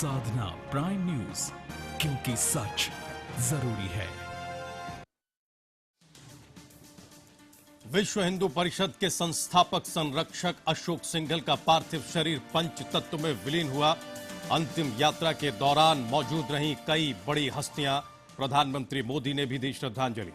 साधना prime news, क्योंकि सच जरूरी है। विश्व हिंदू परिषद के संस्थापक संरक्षक अशोक सिंघल का पार्थिव शरीर पंच तत्व में विलीन हुआ। अंतिम यात्रा के दौरान मौजूद रहीं कई बड़ी हस्तियां। प्रधानमंत्री मोदी ने भी दी श्रद्धांजलि।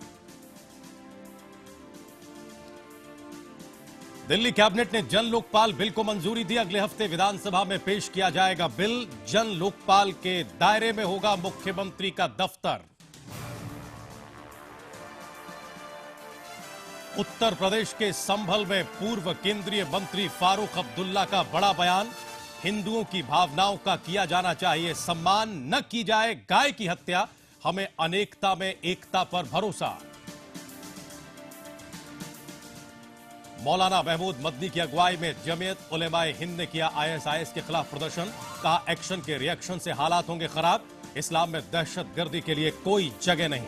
दिल्ली कैबिनेट ने जन लोकपाल बिल को मंजूरी दी। अगले हफ्ते विधानसभा में पेश किया जाएगा बिल। जन लोकपाल के दायरे में होगा मुख्यमंत्री का दफ्तर। उत्तर प्रदेश के संभल में पूर्व केंद्रीय मंत्री फारूक अब्दुल्ला का बड़ा बयान। हिंदुओं की भावनाओं का किया जाना चाहिए सम्मान, न की जाए गाय की हत्या। हमें अनेकता में एकता पर भरोसा। मौलाना महमूद मदनी की अगुवाई में जमीयत उलेमाए हिंद ने किया आईएसआईएस के खिलाफ प्रदर्शन। कहा, एक्शन के रिएक्शन से हालात होंगे खराब। इस्लाम में दहशतगर्दी के लिए कोई जगह नहीं।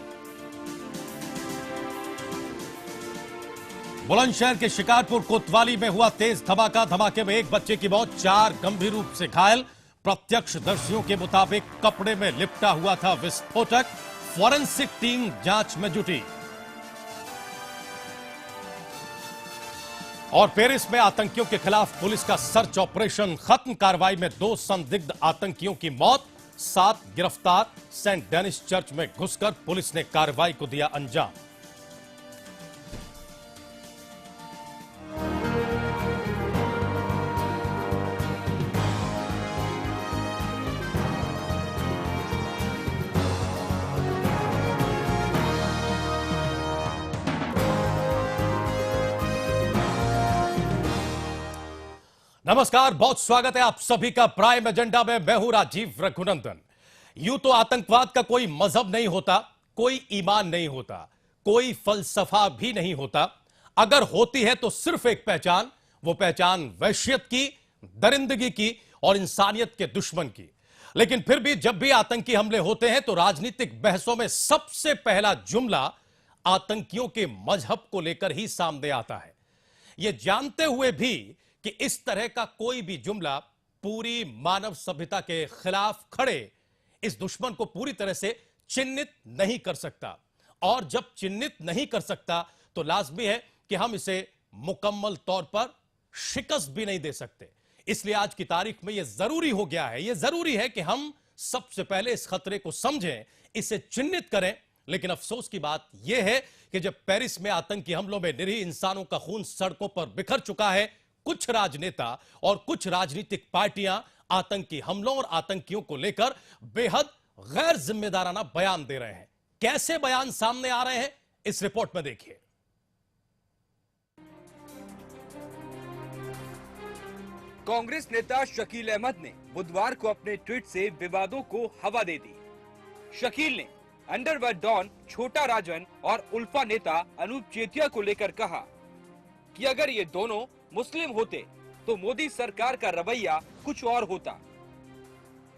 बुलंदशहर के शिकारपुर कोतवाली में हुआ तेज धमाका। धमाके में एक बच्चे की मौत, 4 गंभीर रूप से घायल। प्रत्यक्षदर्शियों के मुताबिक कपड़े में लिपटा हुआ था विस्फोटक। फॉरेंसिक टीम जांच में जुटी। और पेरिस में आतंकियों के खिलाफ पुलिस का सर्च ऑपरेशन खत्म। कार्रवाई में 2 संदिग्ध आतंकियों की मौत, 7 गिरफ्तार। सेंट डेनिस चर्च में घुसकर पुलिस ने कार्रवाई को दिया अंजाम। नमस्कार, बहुत स्वागत है आप सभी का प्राइम एजेंडा में। मैं हूं राजीव रघुनंदन। यूं तो आतंकवाद का कोई मजहब नहीं होता, कोई ईमान नहीं होता, कोई फलसफा भी नहीं होता। अगर होती है तो सिर्फ एक पहचान, वो पहचान वहशियत की, दरिंदगी की और इंसानियत के दुश्मन की। लेकिन फिर भी जब भी आतंकी हमले होते हैं तो राजनीतिक बहसों में सबसे पहला जुमला आतंकियों के मजहब को लेकर ही सामने आता है। यह जानते हुए भी कि इस तरह का कोई भी जुमला पूरी मानव सभ्यता के खिलाफ खड़े इस दुश्मन को पूरी तरह से चिन्हित नहीं कर सकता। और जब चिन्हित नहीं कर सकता तो लाजमी है कि हम इसे मुकम्मल तौर पर शिकस्त भी नहीं दे सकते। इसलिए आज की तारीख में यह जरूरी हो गया है, यह जरूरी है कि हम सबसे पहले इस खतरे को समझें, इसे चिन्हित करें। लेकिन अफसोस की बात यह है कि जब पेरिस में आतंकी हमलों में निरीह इंसानों का खून सड़कों पर बिखर चुका है, कुछ राजनेता और कुछ राजनीतिक पार्टियां आतंकी हमलों और आतंकियों को लेकर बेहद गैर जिम्मेदाराना बयान दे रहे हैं। कैसे बयान सामने आ रहे हैं, इस रिपोर्ट में देखिए। कांग्रेस नेता शकील अहमद ने बुधवार को अपने ट्वीट से विवादों को हवा दे दी। शकील ने अंडरवर्ल्ड डॉन छोटा राजन और उल्फा नेता अनूप चेतिया को लेकर कहा कि अगर ये दोनों मुस्लिम होते तो मोदी सरकार का रवैया कुछ और होता।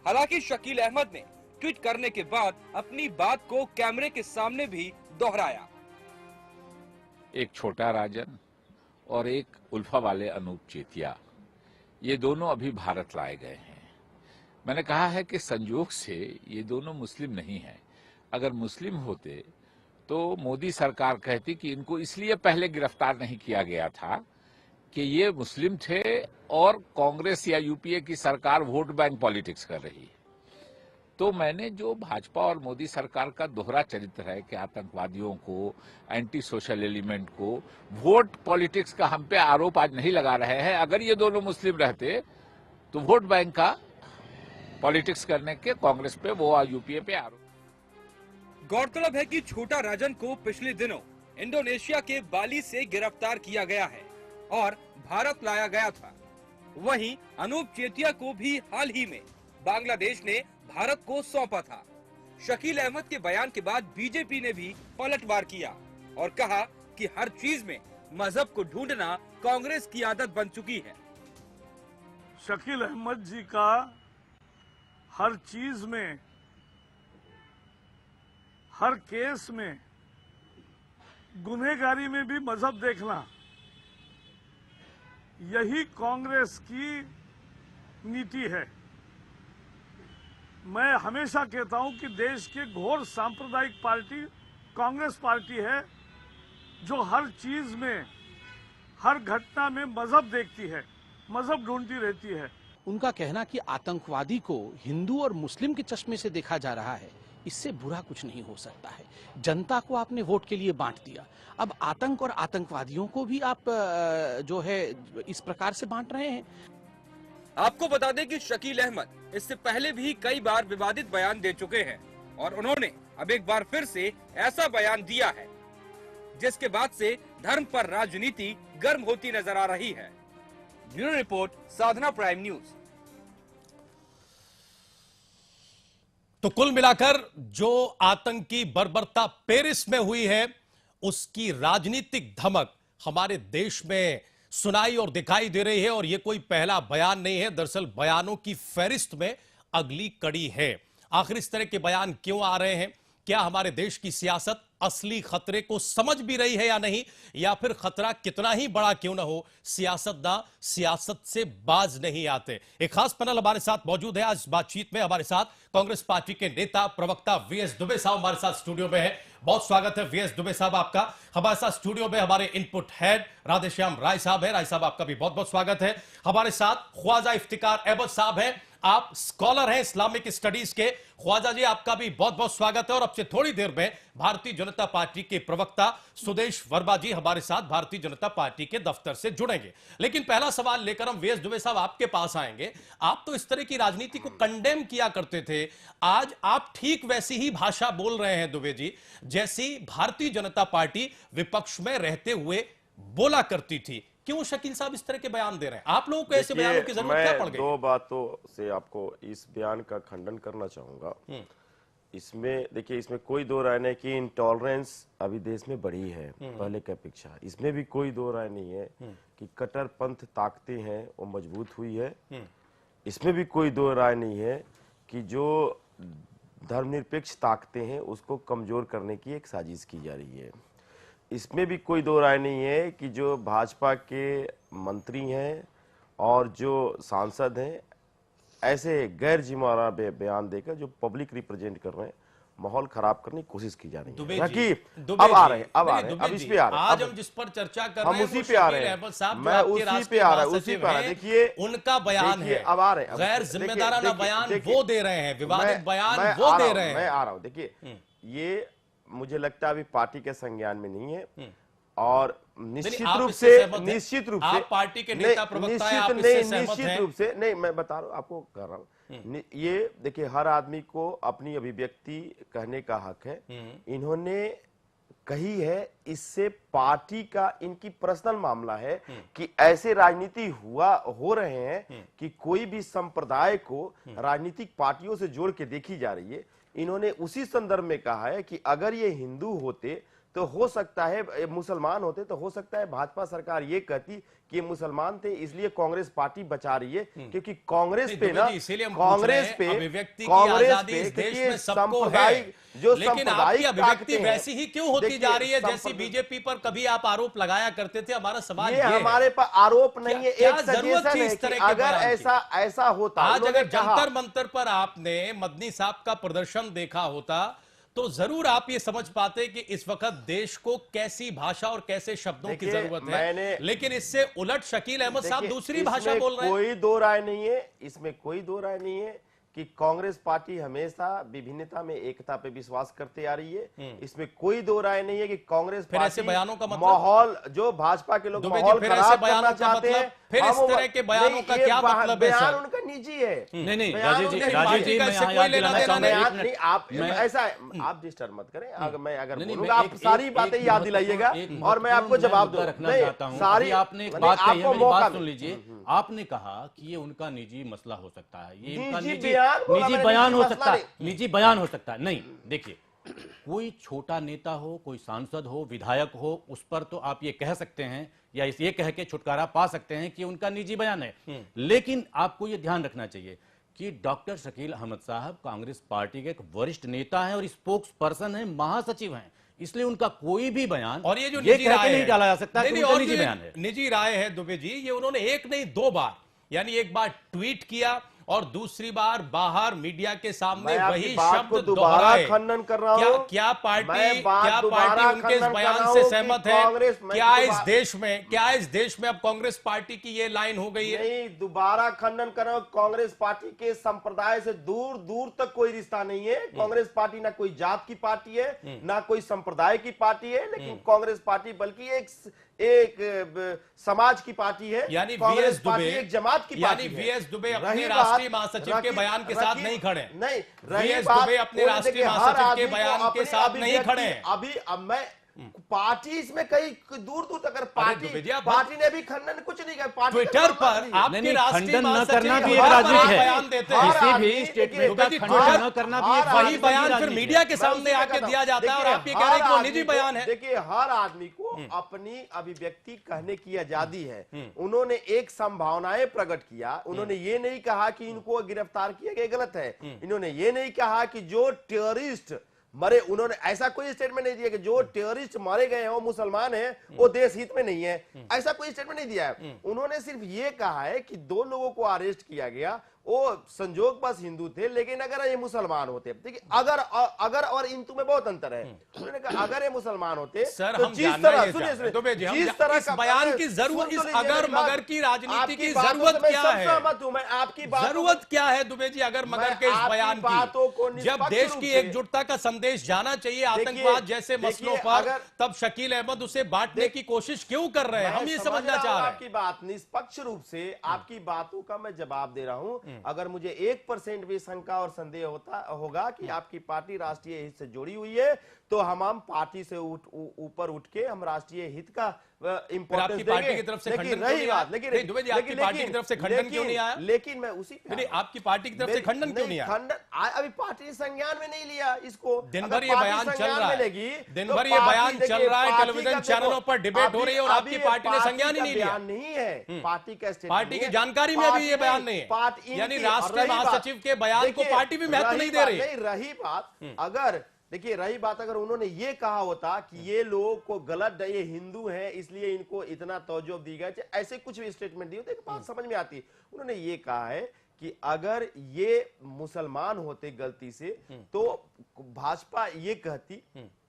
हालांकि शकील अहमद ने ट्वीट करने के बाद अपनी बात को कैमरे के सामने भी दोहराया। एक छोटा राजन और एक उल्फा वाले अनूप चेतिया, ये दोनों अभी भारत लाए गए हैं। मैंने कहा है कि संयोग से ये दोनों मुस्लिम नहीं हैं। अगर मुस्लिम होते तो मोदी सरकार कहती कि इनको इसलिए पहले गिरफ्तार नहीं किया गया था कि ये मुस्लिम थे और कांग्रेस या यूपीए की सरकार वोट बैंक पॉलिटिक्स कर रही है। तो मैंने जो भाजपा और मोदी सरकार का दोहरा चरित्र है कि आतंकवादियों को, एंटी सोशल एलिमेंट को वोट पॉलिटिक्स का हम पे आरोप आज नहीं लगा रहे हैं। अगर ये दोनों मुस्लिम रहते तो वोट बैंक का पॉलिटिक्स करने के कांग्रेस पे वो यूपीए पे आरोप। गौरतलब है कि छोटा राजन को पिछले दिनों इंडोनेशिया के बाली से गिरफ्तार किया गया है और भारत लाया गया था। वहीं अनूप चेतिया को भी हाल ही में बांग्लादेश ने भारत को सौंपा था। शकील अहमद के बयान के बाद बीजेपी ने भी पलटवार किया और कहा कि हर चीज में मजहब को ढूंढना कांग्रेस की आदत बन चुकी है। शकील अहमद जी का हर चीज में, हर केस में, गुनहगारी में भी मजहब देखना, यही कांग्रेस की नीति है। मैं हमेशा कहता हूं कि देश की घोर सांप्रदायिक पार्टी कांग्रेस पार्टी है, जो हर चीज में, हर घटना में मजहब देखती है, मजहब ढूंढती रहती है। उनका कहना कि आतंकवादी को हिंदू और मुस्लिम के चश्मे से देखा जा रहा है, इससे बुरा कुछ नहीं हो सकता है। जनता को आपने वोट के लिए बांट दिया, अब आतंक और आतंकवादियों को भी आप जो है इस प्रकार से बांट रहे हैं। आपको बता दें कि शकील अहमद इससे पहले भी कई बार विवादित बयान दे चुके हैं और उन्होंने अब एक बार फिर से ऐसा बयान दिया है जिसके बाद से धर्म पर राजनीति गर्म होती नजर आ रही है। ब्यूरो रिपोर्ट, साधना प्राइम न्यूज। तो कुल मिलाकर जो आतंकी बर्बरता पेरिस में हुई है, उसकी राजनीतिक धमक हमारे देश में सुनाई और दिखाई दे रही है। और यह कोई पहला बयान नहीं है, दरअसल बयानों की फहरिस्त में अगली कड़ी है। आखिर इस तरह के बयान क्यों आ रहे हैं? क्या हमारे देश की सियासत असली खतरे को समझ भी रही है या नहीं, या फिर खतरा कितना ही बड़ा क्यों ना हो, सियासतदान सियासत से बाज नहीं आते? एक खास पैनल हमारे साथ मौजूद है। आज बातचीत में हमारे साथ कांग्रेस पार्टी के नेता प्रवक्ता वीएस दुबे साहब हमारे साथ स्टूडियो में है। बहुत स्वागत है वीएस दुबे साहब आपका। हमारे साथ स्टूडियो में हमारे इनपुट हेड राधेश्याम राय साहब है। राय साहब आपका भी बहुत बहुत स्वागत है। हमारे साथ ख्वाजा इफ्तिकार अहमद साहब है, आप स्कॉलर हैं इस्लामिक स्टडीज के। ख्वाजा जी आपका भी बहुत बहुत स्वागत है। और अब से थोड़ी देर में भारतीय जनता पार्टी के प्रवक्ता सुदेश वर्मा जी हमारे साथ भारतीय जनता पार्टी के दफ्तर से जुड़ेंगे। लेकिन पहला सवाल लेकर हम वीएस दुबे साहब आपके पास आएंगे। आप तो इस तरह की राजनीति को कंडेम किया करते थे, आज आप ठीक वैसी ही भाषा बोल रहे हैं दुबे जी, जैसी भारतीय जनता पार्टी विपक्ष में रहते हुए बोला करती थी। क्यों शकील साहब इस तरह के बयान दे रहे हैं? आप लोगों को ऐसे बयानों की जरूरत क्या पड़ गई? दो बातों से आपको इस बयान का खंडन करना चाहूंगा। इसमें देखिए, इसमें कोई दो राय नहीं कि इंटॉलरेंस अभी देश में बढ़ी है पहले की अपेक्षा। इसमें भी कोई दो राय नहीं है कि कट्टरपंथ ताकतें हैं वो मजबूत हुई है। इसमें भी कोई दो राय नहीं है कि जो धर्मनिरपेक्ष ताकतें हैं उसको कमजोर करने की एक साजिश की जा रही है। इसमें भी कोई दो राय नहीं है कि जो भाजपा के मंत्री हैं और जो सांसद हैं, ऐसे गैर जिम्मेदार बयान देकर जो पब्लिक रिप्रेजेंट कर रहे हैं, माहौल खराब करने की कोशिश की जा रही है। अब आ रहे हैं, अब इस पे आ रहे हैं। आज हम जिस पर चर्चा कर रहे हैं, हम उसी पे आ रहे हैं। मैं उसी पे आ रहा हूं, उसी पे आ रहा है। देखिए, उनका बयान है, अब आ रहे हैं। गैर जिम्मेदाराना बयान वो दे रहे हैं, विवादित बयान वो दे रहे हैं। मैं आ रहा हूं। देखिए, ये मुझे लगता है अभी पार्टी के संज्ञान में नहीं है और निश्चित रूप से आप पार्टी के नेता प्रवक्ता हैं, आप इससे सहमत हैं? निश्चित रूप से नहीं, मैं बता रहा हूं आपको, कर रहा हूं। ये देखिए, हर आदमी को अपनी अभिव्यक्ति कहने का हक है। इन्होंने कही है, इससे पार्टी का इनकी पर्सनल मामला है कि ऐसे राजनीति हो रहे हैं कि कोई भी संप्रदाय को राजनीतिक पार्टियों से जोड़ के देखी जा रही है। इन्होंने उसी संदर्भ में कहा है कि अगर ये हिंदू होते तो हो सकता है, मुसलमान होते तो हो सकता है भाजपा सरकार ये कहती कि ये मुसलमान थे इसलिए कांग्रेस पार्टी बचा रही है, क्योंकि कांग्रेस पे ना, कांग्रेस पे सांप्रदायिक जो सांप्रदायिक अभिव्यक्ति वैसी ही क्यों होती जा रही है जैसी बीजेपी पर कभी आप आरोप लगाया करते थे? हमारा सवाल ये हमारे पर आरोप नहीं है, एक सजेशन है कि अगर ऐसा होता। आज अगर जंतर मंतर पर आपने मदनी साहब का प्रदर्शन देखा होता तो जरूर आप ये समझ पाते कि इस वक्त देश को कैसी भाषा और कैसे शब्दों की जरूरत है। लेकिन इससे उलट शकील अहमद साहब दूसरी भाषा बोल रहे हैं। कोई दो राय नहीं है, इसमें कोई दो राय नहीं है कि कांग्रेस पार्टी हमेशा विभिन्नता में एकता पे विश्वास करते आ रही है। इसमें कोई दो राय नहीं है कि कांग्रेस पार्टी ऐसे बयानों का मतलब माहौल, जो भाजपा के लोग माहौल खराब करना चाहते हैं, फिर इस तरह के बयानों का क्या मतलब है? बयान उनका निजी है। नहीं राजीव जी नहीं, आप ऐसा आप डिस्टर्ब मत करें। अगर बोलूंगा आप सारी बातें याद दिलाइएगा और मैं आपको जवाब दूंगा। सारी आपने एक बात कही है, मेरी बात सुन लीजिए। आपने कहा कि ये उनका निजी मसला हो सकता है, ये उनका निजी बयान हो सकता है, निजी बयान हो सकता है। नहीं, देखिए, कोई छोटा नेता हो, कोई सांसद हो, विधायक हो, उस पर तो आप ये कह सकते हैं या ये कह के छुटकारा पा सकते हैं कि उनका निजी बयान है। लेकिन आपको ये ध्यान रखना चाहिए कि डॉक्टर शकील अहमद साहब कांग्रेस पार्टी के एक वरिष्ठ नेता हैं और स्पोक्स पर्सन है, महासचिव हैं, इसलिए उनका कोई भी बयान और ये जो निजी राय नहीं डाला जा सकता, निजी बयान है, निजी राय है दुबे जी। ये उन्होंने एक नहीं दो बार, यानी एक बार ट्वीट किया और दूसरी बार बाहर मीडिया के सामने मैं आपकी वही बात शब्द को दोबारा दोहराए। खंडन कर रहा क्या हूं। क्या पार्टी मैं बात क्या दोबारा पार्टी उनके इस खंडन कर बयान रहा से हूं सहमत कि है? कांग्रेस क्या इस देश में अब कांग्रेस पार्टी की ये लाइन हो गई है? नहीं, दोबारा खंडन कर रहा हूं। कांग्रेस पार्टी के संप्रदाय से दूर दूर तक कोई रिश्ता नहीं है। कांग्रेस पार्टी ना कोई जात की पार्टी है, ना कोई संप्रदाय की पार्टी है, लेकिन कांग्रेस पार्टी बल्कि एक समाज की पार्टी है। यानी कांग्रेस वीएस पार्टी दुबे, एक जमात की पार्टी है। वीएस दुबे अपने रही राष्ट्रीय बात- महासचिव के बयान के साथ नहीं खड़े। नहीं, वीएस दुबे अपने राष्ट्रीय महासचिव के बयान के साथ नहीं खड़े हैं। अब मैं पार्टी इसमें कई दूर दूर तक अगर दुबे जी, आप पार्टी ने भी खंडन कुछ नहीं किया। पार्टी ट्विटर का पर नहीं, आपके नहीं, राष्ट्रीय खंडन न महासचिव करना भी हर एक बार राजनीति है। बयान देते हैं। किसी भी आदमी- स्टेटमेंट देखिए, का जी, खंडन ट्विटर- न करना भी हर एक वही राजनीति बयान फिर राजनीति है। मीडिया के मैं सामने उसी का आके कहता दिया हूं। जाता है और देखिए, आप ये कह रहे हैं कि वो हर निजी आदमी बयान है। देखिए, हर आदमी को अपनी अभिव्यक्ति कहने की आजादी है। उन्होंने एक संभावनाएं प्रकट किया। उन्होंने ये नहीं कहा कि इनको गिरफ्तार किया गया गलत है। इन्होंने ये नहीं कहा कि जो टेररिस्ट मरे, उन्होंने ऐसा कोई स्टेटमेंट नहीं दिया कि जो टेररिस्ट मारे गए हैं वो मुसलमान हैं, वो देश हित में नहीं है। ऐसा कोई स्टेटमेंट नहीं दिया है। उन्होंने सिर्फ ये कहा है कि 2 लोगों को अरेस्ट किया गया, वो संजोग बस हिंदू थे, लेकिन अगर ये मुसलमान होते, देखिए अगर और इंतु में बहुत अंतर है। उन्होंने कहा अगर ये मुसलमान होते सर, तो हम जिस जानना तरह ये सुनिए चाहते हैं। दुबे जी, हम जिस तरह इस का बयान की जरूरत, सुन इस तो लीजिए अगर मेरी बात। मगर की राजनीति आपकी की बातों से जरूरत मैं क्या सब है? सहमत हूं। मैं आपकी जरूरत क्या है दुबे जी अगर मगर मैं के इस आपकी बयान बातों को की? जब निष्पक्ष देश रूप की से- एकजुटता का संदेश जाना चाहिए देखिए, आतंकवाद जैसे मसलों पर, अगर- तब शकील अहमद उसे बांटने की कोशिश क्यों कर रहे हैं? हम ये मैं समझना समझ रहा चाह हूं रहे हैं। आपकी बात निष्पक्ष रूप से आपकी बातों का मैं जवाब दे रहा हूं। अगर मुझे 1% भी शंका और संदेह होगा कि आपकी पार्टी राष्ट्रीय हित से जुड़ी हुई है, तो हम पार्टी से ऊपर उठ के हम राष्ट्रीय हित का इंपॉर्टेंस आपकी पार्टी की तरफ से खंडन क्यों नहीं आया? नहीं, दुबे जी, आपकी पार्टी की तरफ से खंडन क्यों नहीं आया? लेकिन मैं उसी पे नहीं, आपकी पार्टी की तरफ से खंडन क्यों नहीं आया? अभी पार्टी ने संज्ञान में नहीं लिया इसको। दिन अगर भर ये पार्टी बयान चल संज्ञान रहा में है, लेगी, दिन तो भर ये पार्टी बयान चल देखिए, रहा है, पार्टी टेलीविजन का चैनलों देखो, पर डिबेट हो रही है और अभी आपकी ये पार्टी ने संज्ञान ही का नहीं लिया। बयान नहीं है, पार्टी का स्टेटमेंट पार्टी की नहीं है। जानकारी में भी ये पार्टी बयान नहीं, नहीं है। पार्टी यानी इनकी- राष्ट्रीय रही बात- महासचिव के बयान को देखिए, पार्टी भी महत्व नहीं दे रही। रही बात अगर देखिए रही बात अगर उन्होंने ये कहा होता कि ये लोग को गलत, ये हिंदू हैं इसलिए इनको इतना तवज्जो दी गई, ऐसे कुछ भी स्टेटमेंट दी होती तो बात समझ में आती। उन्होंने ये कहा है कि अगर ये मुसलमान होते गलती से तो भाजपा ये कहती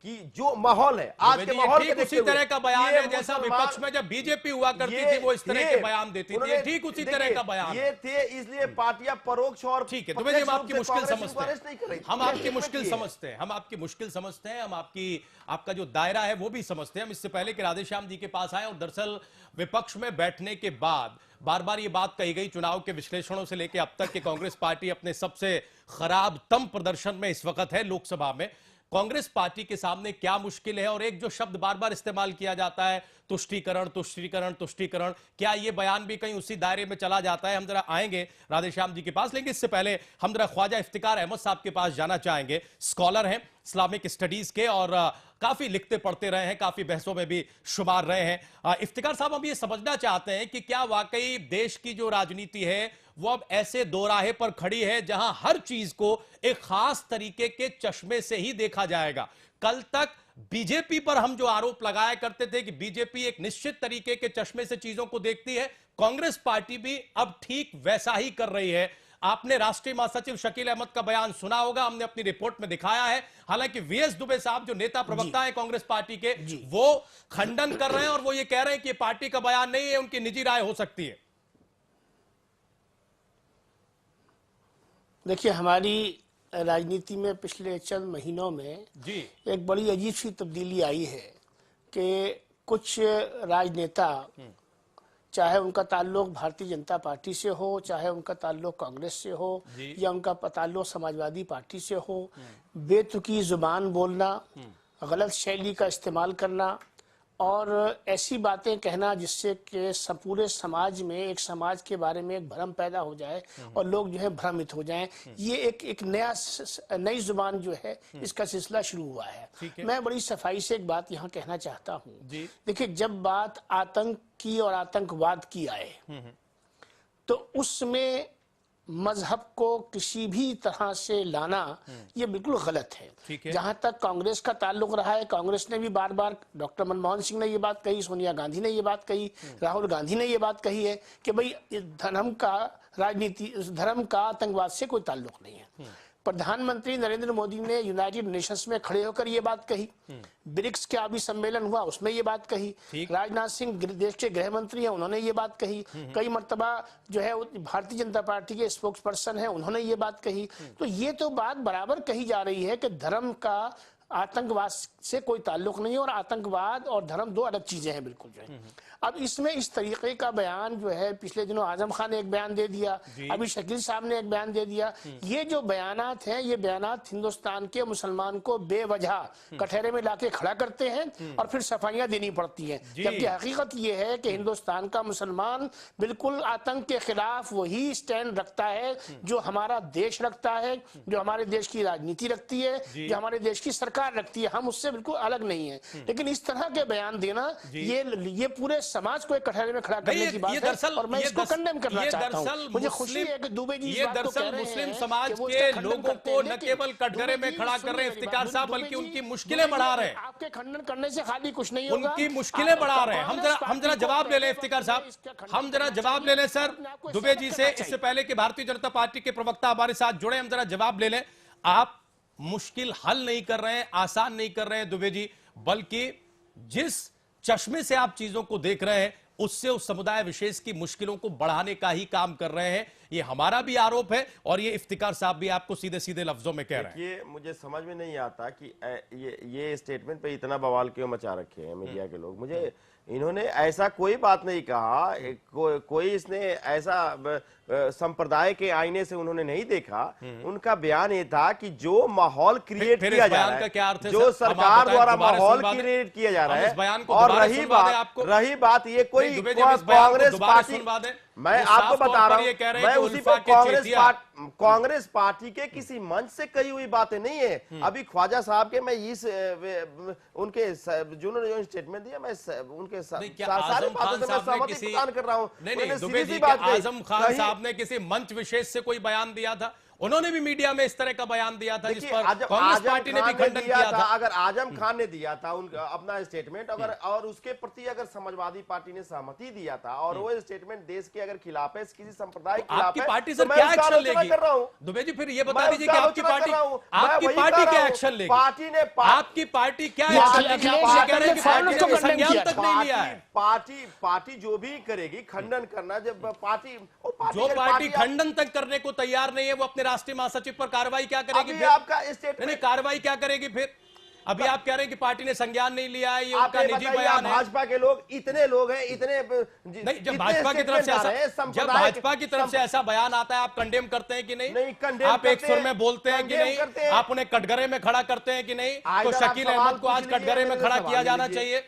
कि जो माहौल है आज के माहौल ठीक उसी तरह का बयान है जैसा विपक्ष में जब बीजेपी हुआ करती थी वो इस तरह के बयान देती थी, ठीक उसी तरह का बयान ये थे, इसलिए पार्टियां परोक्ष और ठीक है। दुबे जी, हम आपकी मुश्किल समझते हैं, हम आपकी ये मुश्किल है। समझते हैं, हम आपकी मुश्किल समझते हैं, हम आपका जो दायरा है वो भी समझते हैं। हम इससे पहले कि राधेश्याम जी के पास आए और दरअसल विपक्ष में बैठने के बाद बार बार ये बात कही गई चुनाव के विश्लेषणों से लेकर अब तक कि कांग्रेस पार्टी अपने सबसे खराबतम प्रदर्शन में इस वक्त है लोकसभा में। कांग्रेस पार्टी के सामने क्या मुश्किल है? और एक जो शब्द बार बार इस्तेमाल किया जाता है तुष्टीकरण, तुष्टीकरण, तुष्टीकरण, क्या ये बयान भी कहीं उसी दायरे में चला जाता है? हम जरा आएंगे राधेश्याम जी के पास, लेकिन इससे पहले हम जरा ख्वाजा इफ्तिकार अहमद साहब के पास जाना चाहेंगे। स्कॉलर हैं इस्लामिक स्टडीज के और काफी लिखते पढ़ते रहे हैं, काफी बहसों में भी शुमार रहे हैं। इफ्तिकार साहब, हम ये समझना चाहते हैं कि क्या वाकई देश की जो राजनीति है वो अब ऐसे दोराहे पर खड़ी है जहां हर चीज को एक खास तरीके के चश्मे से ही देखा जाएगा? कल तक बीजेपी पर हम जो आरोप लगाया करते थे कि बीजेपी एक निश्चित तरीके के चश्मे से चीजों को देखती है, कांग्रेस पार्टी भी अब ठीक वैसा ही कर रही है। आपने राष्ट्रीय महासचिव शकील अहमद का बयान सुना होगा, हमने अपनी रिपोर्ट में दिखाया है। हालांकि वीएस दुबे साहब जो नेता प्रवक्ता है कांग्रेस पार्टी के, वो खंडन कर रहे हैं और वो ये कह रहे हैं कि ये पार्टी का बयान नहीं है, उनकी निजी राय हो सकती है। देखिए, हमारी राजनीति में पिछले चंद महीनों में जी एक बड़ी अजीब सी तब्दीली आई है कि कुछ राजनेता, चाहे उनका ताल्लुक भारतीय जनता पार्टी से हो, चाहे उनका ताल्लुक कांग्रेस से हो या उनका ताल्लुक समाजवादी पार्टी से हो, बेतुकी जुबान बोलना, गलत शैली का इस्तेमाल करना और ऐसी बातें कहना जिससे कि पूरे समाज में, एक समाज के बारे में एक भ्रम पैदा हो जाए और लोग जो है भ्रमित हो जाएं। ये एक नई जुबान जो है इसका सिलसिला शुरू हुआ है। मैं बड़ी सफाई से एक बात यहाँ कहना चाहता हूँ। देखिए, जब बात आतंक की और आतंकवाद की आए तो उसमें मजहब को किसी भी तरह से लाना ये बिल्कुल गलत है। जहां तक कांग्रेस का ताल्लुक रहा है, कांग्रेस ने भी बार बार, डॉक्टर मनमोहन सिंह ने ये बात कही, सोनिया गांधी ने ये बात कही, राहुल गांधी ने ये बात कही है कि भाई धर्म का राजनीति, धर्म का आतंकवाद से कोई ताल्लुक नहीं है। प्रधानमंत्री नरेंद्र मोदी ने यूनाइटेड नेशंस में खड़े होकर ये बात कही, ब्रिक्स का अभी सम्मेलन हुआ उसमें ये बात कही, राजनाथ सिंह देश के गृह मंत्री हैं उन्होंने ये बात कही, कई मर्तबा जो है भारतीय जनता पार्टी के स्पोक्स पर्सन हैं उन्होंने ये बात कही। तो ये तो बात बराबर कही जा रही है कि धर्म का आतंकवाद से कोई ताल्लुक नहीं है, और आतंकवाद और धर्म दो अलग चीजें हैं बिल्कुल जो है। अब इसमें इस तरीके का बयान जो है, पिछले दिनों आजम खान ने एक बयान दे दिया, अभी शकील साहब ने एक बयान दे दिया, ये जो बयानात हैं ये बयानात हिंदुस्तान के मुसलमान को बेवजह कटहरे में लाके खड़ा करते हैं और फिर सफाइयां देनी पड़ती हैं। जबकि हकीकत ये है कि हिंदुस्तान का मुसलमान बिल्कुल आतंक के खिलाफ वही स्टैंड रखता है जो हमारा देश रखता है, जो हमारे देश की राजनीति रखती है, जो हमारे देश की सरकार रखती है। हम उससे बिल्कुल अलग नहीं है। लेकिन इस तरह के बयान देना ये पूरे समाज को एक कटहरे में खड़ा करने की बात है, और मैं इसको कंडेम करना चाहता हूं। मुझे खुशी है कि दुबे जी ये दरअसल मुस्लिम समाज के लोगों को न केवल कटघरे में खड़ा कर रहे हैं इफ्तिकार साहब, बल्कि उनकी मुश्किलें बढ़ा रहे हैं। आपके खंडन करने से खाली कुछ नहीं होगा, उनकी मुश्किलें बढ़ा रहे हैं। हम जरा जवाब ले लें इफ्तिकार साहब, हम जरा जवाब ले लें सर दुबे जी से, इससे पहले कि भारतीय जनता पार्टी के प्रवक्ता हमारे साथ जुड़े, हम जरा जवाब ले लें। आप मुश्किल हल नहीं कर रहे हैं, आसान नहीं कर रहे हैं दुबे जी, बल्कि जिस चश्मे से आप चीजों को देख रहे हैं उससे उस समुदाय विशेष की मुश्किलों को बढ़ाने का ही काम कर रहे हैं। ये हमारा भी आरोप है और ये इफ्तिकार साहब भी आपको सीधे सीधे लफ्जों में कह रहे हैं। ये मुझे समझ में नहीं आता कि ये स्टेटमेंट पे इतना बवाल क्यों मचा रखे हैं मीडिया के लोग। मुझे इन्होंने ऐसा कोई बात नहीं कहा, कोई इसने ऐसा संप्रदाय के आईने से उन्होंने नहीं देखा। उनका बयान ये था कि जो माहौल क्रिएट किया जा रहा है, जो सरकार द्वारा माहौल क्रिएट किया जा रहा है, और रही बात ये कोई कांग्रेस पार्टी, मैं आपको बता रहा हूं, मैं उसी पर कांग्रेस पार्टी के किसी मंच से कही हुई बातें नहीं है। अभी ख्वाजा साहब के मैं इस उनके जो स्टेटमेंट दिया, मैं उनके सारी बातों से मैं सहमति प्रदान कर रहा हूं। आजम खान साहब ने किसी मंच विशेष से कोई बयान दिया था, उन्होंने भी मीडिया में इस तरह का बयान दिया था जिस पर कांग्रेस पार्टी ने भी खंडन किया था। अगर आजम खान ने दिया था उनका अपना स्टेटमेंट, अगर और उसके प्रति अगर समाजवादी पार्टी ने सहमति दिया था और वो स्टेटमेंट देश के अगर खिलाफ है, किसी संप्रदाय के खिलाफ है, पार्टी सर क्या एक्शन लेगी? दुबे जी फिर ये बता दीजिए कि आपकी पार्टी क्या एक्शन लेगी? पार्टी ने आपकी पार्टी क्या एक्शन लेगी? संज्ञान तक नहीं लिया है। पार्टी जो भी करेगी खंडन करना, जब पार्टी खंडन तक करने को तैयार नहीं है, वो अपने राष्ट्रीय महासचिव पर कार्रवाई क्या करेगी फिर? आपका स्टेटमेंट कार्रवाई क्या करेगी फिर? अभी आप कह रहे हैं कि पार्टी ने संज्ञान नहीं लिया है, ये उनका निजी बयान है। भाजपा के लोग इतने लोग हैं, इतने नहीं, जब भाजपा की तरफ से ऐसा बयान आता है आप कंडेम करते हैं कि नहीं? आप एक सुर में बोलते हैं कि नहीं? आप उन्हें कटघरे में खड़ा करते हैं कि नहीं? तो शकील अहमद को आज कटघरे में खड़ा किया जाना चाहिए।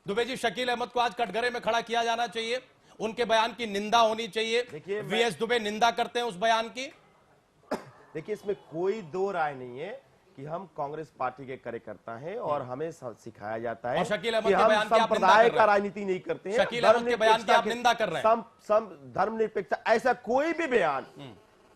दुबे जी, शकील अहमद को आज कटघरे में खड़ा किया जाना चाहिए, उनके बयान की निंदा होनी चाहिए। वीएस दुबे निंदा करते हैं उस बयान की। देखिए, इसमें कोई दो राय नहीं है कि हम कांग्रेस पार्टी के कार्यकर्ता हैं और हमें सिखाया जाता है शकील अहमद कि के बयान हम संप्रदाय का राजनीति नहीं करते हैं। शकील अहमद के बयान की आप निंदा कर रहे हैं। धर्मनिरपेक्षता, ऐसा कोई भी बयान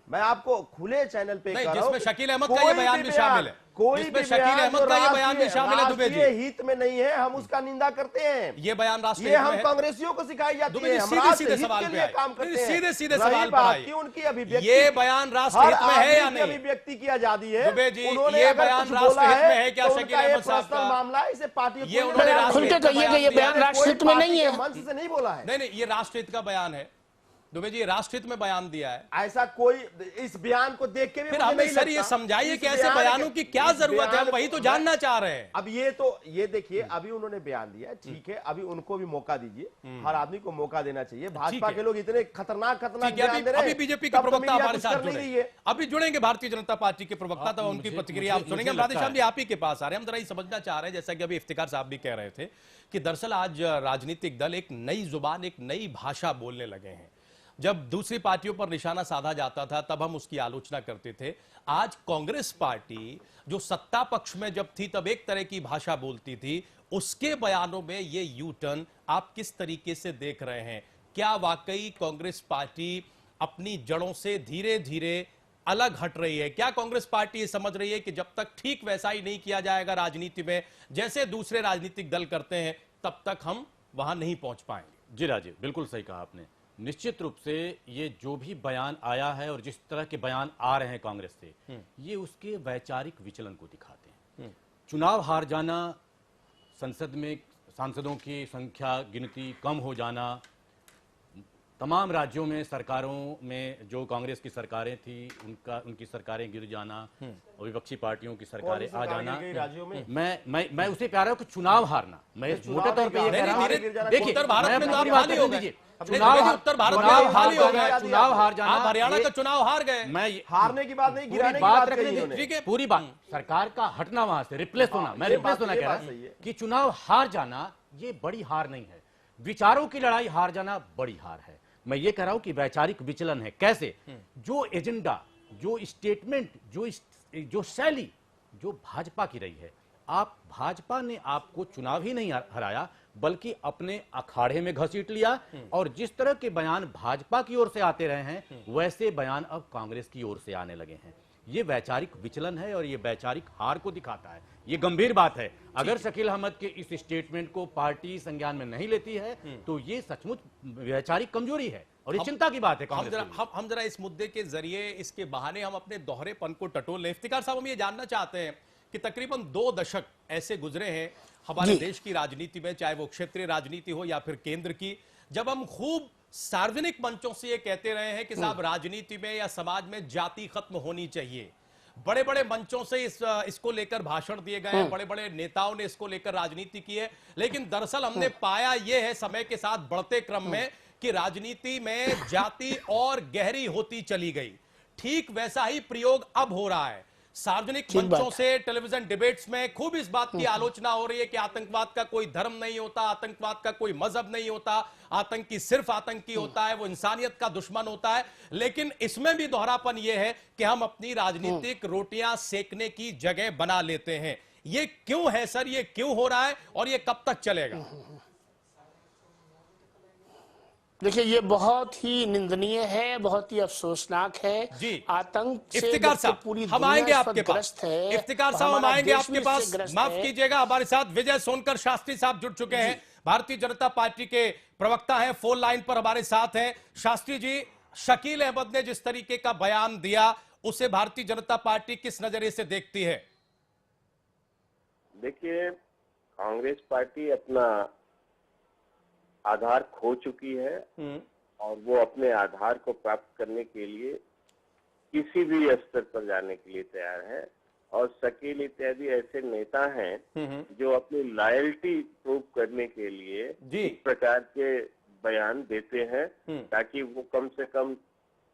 मैं आपको खुले चैनल पे कह रहा हूं, जिसमें शकील अहमद का ये बयान भी शामिल है, कोई भी शकील अहमद का ये बयान भी शामिल है दुबे जी, हित में नहीं है, हम उसका निंदा करते हैं। ये बयान राष्ट्रीय ये हम कांग्रेसियों को सिखाई जाती है। सीधे सीधे सवाल पे काम करते हैं, सीधे सीधे सवाल पर कि उनकी अभिव्यक्ति, ये बयान राष्ट्र हित में है या नहीं? अभिव्यक्ति की आजादी है दुबे जी, ये बयान राष्ट्र हित में है क्या? शकील अहमद साहब का मामला है, इसे पार्टी ये उन्होंने खुल के कहिए कि ये बयान राष्ट्र हित में नहीं है, मंच से नहीं बोला है। नहीं, ये राष्ट्र हित का बयान है दुबे जी, राष्ट्रहित में बयान दिया है। ऐसा कोई इस बयान को देख के भी फिर हमें सर ये समझाइए कि ऐसे बयानों की क्या जरूरत है, हम वही तो जानना चाह रहे हैं। अब ये देखिए, अभी उन्होंने बयान दिया, ठीक है, अभी उनको भी मौका दीजिए, हर आदमी को मौका देना चाहिए। भाजपा के लोग इतने खतरनाक बयान दे रहे हैं। अभी बीजेपी के प्रवक्ता हमारे साथ जुड़े, अभी जुड़ेंगे भारतीय जनता पार्टी के प्रवक्ता, तो उनकी प्रतिक्रिया आप सुनेंगे। राधेश्याम जी, आप ही के पास आ रहे हैं, हम जरा ये समझना चाह रहे हैं, जैसा कि अभी इफ्तिकार साहब भी कह रहे थे कि दरअसल आज राजनीतिक दल एक नई जुबान, एक नई भाषा बोलने लगे हैं। जब दूसरी पार्टियों पर निशाना साधा जाता था तब हम उसकी आलोचना करते थे। आज कांग्रेस पार्टी जो सत्ता पक्ष में जब थी तब एक तरह की भाषा बोलती थी, उसके बयानों में ये यू टर्न आप किस तरीके से देख रहे हैं? क्या वाकई कांग्रेस पार्टी अपनी जड़ों से धीरे धीरे अलग हट रही है? क्या कांग्रेस पार्टी ये समझ रही है कि जब तक ठीक वैसा ही नहीं किया जाएगा राजनीति में जैसे दूसरे राजनीतिक दल करते हैं, तब तक हम वहां नहीं पहुंच पाएंगे? जी राजीव, बिल्कुल सही कहा आपने। निश्चित रूप से ये जो भी बयान आया है और जिस तरह के बयान आ रहे हैं कांग्रेस से, ये उसके वैचारिक विचलन को दिखाते हैं। चुनाव हार जाना, संसद में सांसदों की संख्या गिनती कम हो जाना, तमाम राज्यों में सरकारों में जो कांग्रेस की सरकारें थी उनकी सरकारें गिर जाना और विपक्षी पार्टियों की सरकारें आ जाना, मैं उसे कह रहा हूं कि चुनाव हारना, मैं मोटे तौर पे ये कह रहा हूं। देखिए, उत्तर भारत में तो आप खाली हो गए, उत्तर भारत में चुनाव खाली हो गए, चुनाव हार जाना, आप हरियाणा का चुनाव हार गए। मैं हारने की बात नहीं, गिराने की बात बात रखने कही दीजिए, पूरी बात सरकार का हटना वहां से, रिप्लेस होना, मैं रिप्लेस होना कह रहा हूं कि चुनाव हार जाना ये बड़ी हार नहीं है, विचारों की लड़ाई हार जाना बड़ी हार है। मैं ये कह रहा हूं कि वैचारिक विचलन है। कैसे? जो एजेंडा, जो स्टेटमेंट, जो शैली जो भाजपा की रही है, भाजपा ने आपको चुनाव ही नहीं हराया बल्कि अपने अखाड़े में घसीट लिया, और जिस तरह के बयान भाजपा की ओर से आते रहे हैं वैसे बयान अब कांग्रेस की ओर से आने लगे हैं। ये वैचारिक विचलन है और ये वैचारिक हार को दिखाता है। ये गंभीर बात है। अगर शकील अहमद के इस स्टेटमेंट को पार्टी संज्ञान में नहीं लेती है तो ये सचमुच वैचारिक कमजोरी है और ये चिंता की बात है कांग्रेस के लिए। हम जरा इस मुद्दे के जरिए, इसके बहाने हम अपने दोहरेपन को टटोल लें। इफ्तिकार साहब, हम ये जानना चाहते हैं कि तकरीबन 2 दशक ऐसे गुजरे हैं हमारे देश की राजनीति में, चाहे वो क्षेत्रीय राजनीति हो या फिर केंद्र की, जब हम खूब सार्वजनिक मंचों से ये कहते रहे हैं कि साहब राजनीति में या समाज में जाति खत्म होनी चाहिए। बड़े बड़े मंचों से इसको लेकर भाषण दिए गए हैं, बड़े बड़े नेताओं ने इसको लेकर राजनीति की है, लेकिन दरअसल हमने पाया यह है समय के साथ बढ़ते क्रम में कि राजनीति में जाति और गहरी होती चली गई। ठीक वैसा ही प्रयोग अब हो रहा है। सार्वजनिक मंचों से, टेलीविजन डिबेट्स में खूब इस बात की आलोचना हो रही है कि आतंकवाद का कोई धर्म नहीं होता, आतंकवाद का कोई मजहब नहीं होता, आतंकी सिर्फ आतंकी होता है, वो इंसानियत का दुश्मन होता है। लेकिन इसमें भी दोहरापन यह है कि हम अपनी राजनीतिक रोटियां सेकने की जगह बना लेते हैं। ये क्यों है सर? ये क्यों हो रहा है और ये कब तक चलेगा? देखिए, ये बहुत ही निंदनीय है, बहुत ही अफसोसनाक है जी। आतंक से इफ्तिकार साहब, पूरी हम आएंगे आपके पास। है। इफ्तिकार साहब, हम आएंगे आपके पास। माफ कीजिएगा, हमारे साथ विजय सोनकर शास्त्री साहब जुड़ चुके हैं, भारतीय जनता पार्टी के प्रवक्ता हैं, फोन लाइन पर हमारे साथ हैं। शास्त्री जी, शकील अहमद ने जिस तरीके का बयान दिया उसे भारतीय जनता पार्टी किस नजरिए से देखती है? देखिए, कांग्रेस पार्टी अपना आधार खो चुकी है और वो अपने आधार को प्राप्त करने के लिए किसी भी स्तर पर जाने के लिए तैयार है। और शकील इत्यादि ऐसे नेता हैं जो अपनी लॉयल्टी प्रूव करने के लिए इस प्रकार के बयान देते हैं ताकि वो कम से कम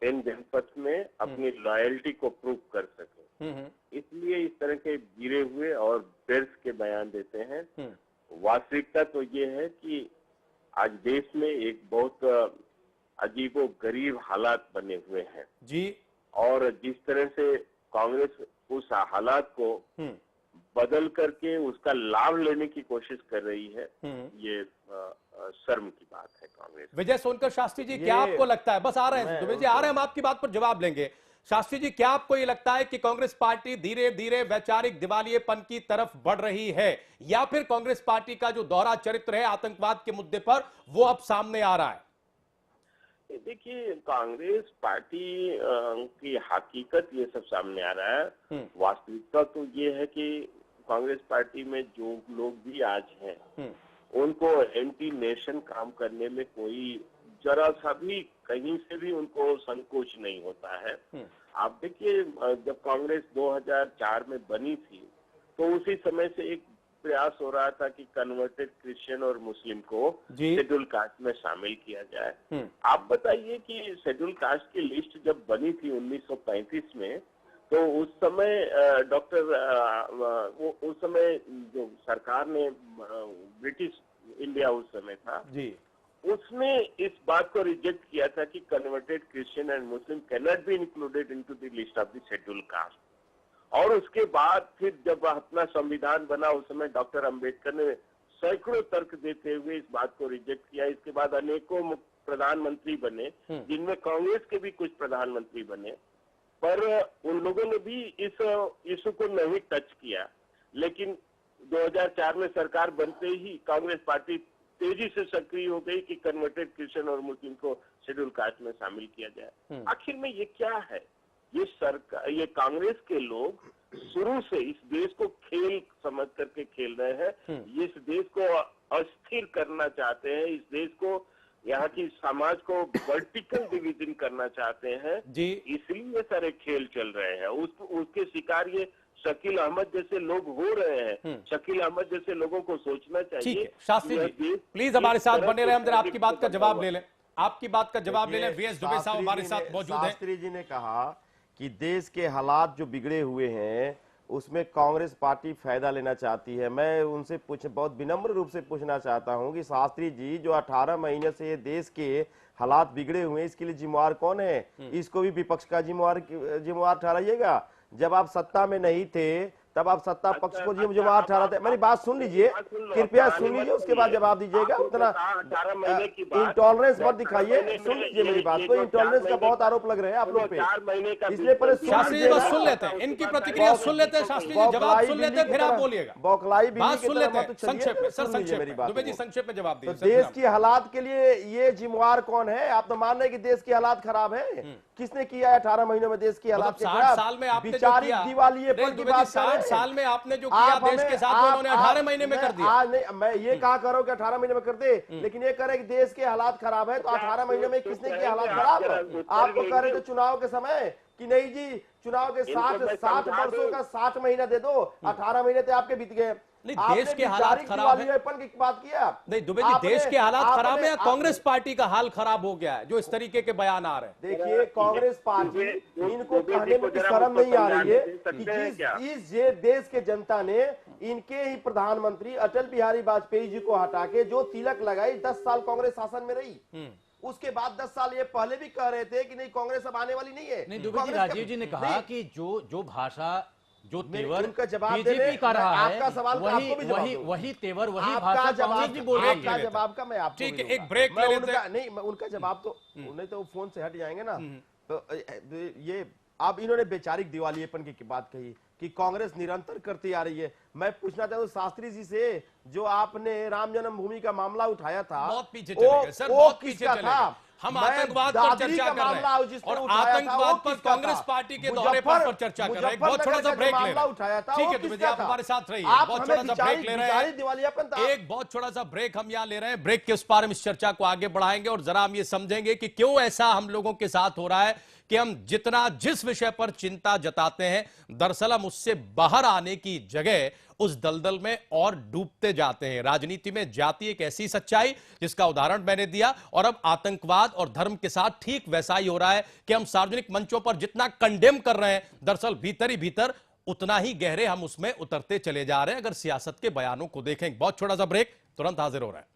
10 जनपद में अपनी लॉयल्टी को प्रूव कर सके। इसलिए इस तरह के गिरे हुए और बेर्स के बयान देते हैं। वास्तविकता तो ये है कि आज देश में एक बहुत अजीबो गरीब हालात बने हुए हैं जी, और जिस तरह से कांग्रेस उस हालात को बदल करके उसका लाभ लेने की कोशिश कर रही है, ये शर्म की बात है कांग्रेस। विजय सोनकर शास्त्री जी, क्या आपको लगता है? बस आ रहे हैं दुबे जी, आ रहे हैं, हम आपकी बात पर जवाब लेंगे। शास्त्री जी, क्या आपको ये लगता है कि कांग्रेस पार्टी धीरे धीरे वैचारिक दिवालियेपन की तरफ बढ़ रही है, या फिर कांग्रेस पार्टी का जो दोहरा चरित्र है आतंकवाद के मुद्दे पर वो अब सामने आ रहा है? देखिए, कांग्रेस पार्टी की हकीकत ये सब सामने आ रहा है। वास्तविकता तो ये है कि कांग्रेस पार्टी में जो लोग भी आज हैं उनको एंटी नेशन काम करने में कोई जरा सा भी कहीं से भी उनको संकोच नहीं होता है। आप देखिए, जब कांग्रेस 2004 में बनी थी तो उसी समय से एक प्रयास हो रहा था कि कन्वर्टेड क्रिश्चियन और मुस्लिम को शेड्यूल कास्ट में शामिल किया जाए। आप बताइए कि शेड्यूल कास्ट की लिस्ट जब बनी थी 1935 में, तो उस समय उस समय जो सरकार ने, ब्रिटिश इंडिया उस समय था जी, उसने इस बात को रिजेक्ट किया था कि converted Christian and Muslim can not be included into the list of the schedule caste. और उसके बाद फिर जब अपना संविधान बना उस समय डॉक्टर अंबेडकर ने सैकड़ों तर्क देते हुए इस बात को रिजेक्ट किया। इसके बाद अनेकों प्रधानमंत्री बने, जिनमें कांग्रेस के भी कुछ प्रधानमंत्री बने, पर उन लोगों ने भी इस इशू को नहीं टच किया। लेकिन 2004 में सरकार बनते ही कांग्रेस पार्टी तेजी से सक्रिय हो गई कि कन्वर्टेड क्रिश्चियन और मुस्लिम को शेड्यूल कास्ट में शामिल किया जाए। आखिर में ये क्या है? ये सरकार, ये कांग्रेस के लोग शुरू से इस देश को खेल समझ करके खेल रहे हैं। ये इस देश को अस्थिर करना चाहते हैं, इस देश को, यहाँ की समाज को वर्टिकल डिवीजन करना चाहते हैं जी। इसलिए सारे खेल चल रहे हैं। उसके शिकार ये शकील अहमद जैसे लोग हो रहे हैं। शकील अहमद जैसे लोगों को सोचना चाहिए। शास्त्री जी प्लीज हमारे साथ बने रहे, हम जरा आपकी बात का जवाब ले लें। आपकी बात का जवाब ले लें। वीएस दुबे साहब हमारे साथ मौजूद हैं। शास्त्री जी ने कहा कि देश के हालात जो बिगड़े हुए हैं उसमें कांग्रेस पार्टी फायदा लेना चाहती है। मैं उनसे बहुत विनम्र रूप से पूछना चाहता हूं कि शास्त्री जी, जो 18 महीने से ये देश के हालात बिगड़े हुए हैं, इसके लिए जिम्मेवार कौन है? इसको भी विपक्ष का जिम्मेवार ठहराइएगा। जब आप सत्ता में नहीं थे तब आप सत्ता पक्ष को जिम्मेवार ठहराते। मेरी बात सुन लीजिए, कृपया सुन लीजिए, उसके बाद जवाब दीजिएगा। उतना इंटॉलरेंस मत दिखाइए, सुन लीजिए मेरी बात को। इंटॉलरेंस का बहुत आरोप लग रहे हैं आप लोग पे, इसलिए पहले शास्त्री जी बस सुन लेते हैं, इनकी प्रतिक्रिया सुन लेते हैं। शास्त्री जी जवाब सुन लेते हैं, फिर आप बोलिएगा। बौखलाई बात सुन लेते हैं संक्षेप में। सर संक्षेप में दुबे जी संक्षेप में जवाब दीजिए। देश की हालात के लिए ये जिम्मेवार कौन है? आप तो मान रहे कि देश की हालात खराब है। किसने किया है 18 महीनों में देश की हालात? 60 साल में आपने जो किया, दिवालियेपन की बात, 60 साल में आपने जो किया देश के साथ, उन्होंने 18 महीने में कर दिया। नहीं, मैं ये कहा कर रहा हूं कि 18 महीने में कर दे, लेकिन ये कह रहे कि देश के हालात खराब है, तो 18 महीने में किसने किया हालात खराब? आपको कह रहे थे चुनाव के समय कि नहीं जी, चुनाव के 60 वर्षों का 60 महीना दे दो, 18 महीने तो आपके बीत गए। नहीं, देश के हालात खराब है की बात किया। नहीं दुबे जी, देश के हालात खराब है या कांग्रेस पार्टी का हाल खराब हो गया है जो इस तरीके के बयान आ रहे हैं? देखिए, कांग्रेस पार्टी, इनको कहने में शर्म नहीं आ रही है कि इस देश के जनता ने इनके ही प्रधानमंत्री अटल बिहारी वाजपेयी जी को हटा के जो तिलक लगाई, 10 साल कांग्रेस शासन में रही। उसके बाद 10 साल ये पहले भी कह रहे थे कि नहीं, कांग्रेस अब आने वाली नहीं है। नहीं दुबे जी, राजीव जी ने कहा कि जो भाषा, जो तेवर उनका जवाब बीजेपी का रहा है, आपका सवाल वही तेवर, वही भाषा कांग्रेस भी बोल रही है। आपका जवाब का मैं आपको ठीक है, एक ब्रेक ले लेते हैं। नहीं, उनका जवाब तो उन्हें तो फोन से हट जाएंगे ना। तो ये अब इन्होंने वैचारिक दिवालियेपन की बात कही कि कांग्रेस निरंतर करती आ रही है। मैं पूछना चाहता हूँ शास्त्री जी से, जो आपने राम जन्मभूमि का मामला उठाया था, बहुत पीछे चले गए सर, बहुत पीछे चले गए। हम आतंकवाद पर चर्चा कर रहे हैं और आतंकवाद पर कांग्रेस पार्टी के दौरे पर चर्चा कर रहे हैं। बहुत छोटा सा ब्रेक ले रहे हैं। ठीक है दुबे जी, आप हमारे साथ रहिए। बहुत छोटा सा ब्रेक ले रहे हैं, एक बहुत छोटा सा ब्रेक हम यहाँ ले रहे हैं। ब्रेक के उस पार हम इस चर्चा को आगे बढ़ाएंगे और जरा हम ये समझेंगे कि क्यों ऐसा हम लोगों के साथ हो रहा है कि हम जिस विषय पर चिंता जताते हैं, दरअसल हम उससे बाहर आने की जगह उस दलदल में और डूबते जाते हैं। राजनीति में जाति एक ऐसी सच्चाई जिसका उदाहरण मैंने दिया, और अब आतंकवाद और धर्म के साथ ठीक वैसा ही हो रहा है कि हम सार्वजनिक मंचों पर जितना कंडेम कर रहे हैं, दरअसल भीतर ही भीतर उतना ही गहरे हम उसमें उतरते चले जा रहे हैं, अगर सियासत के बयानों को देखें। बहुत छोटा सा ब्रेक, तुरंत हाजिर हो रहा है।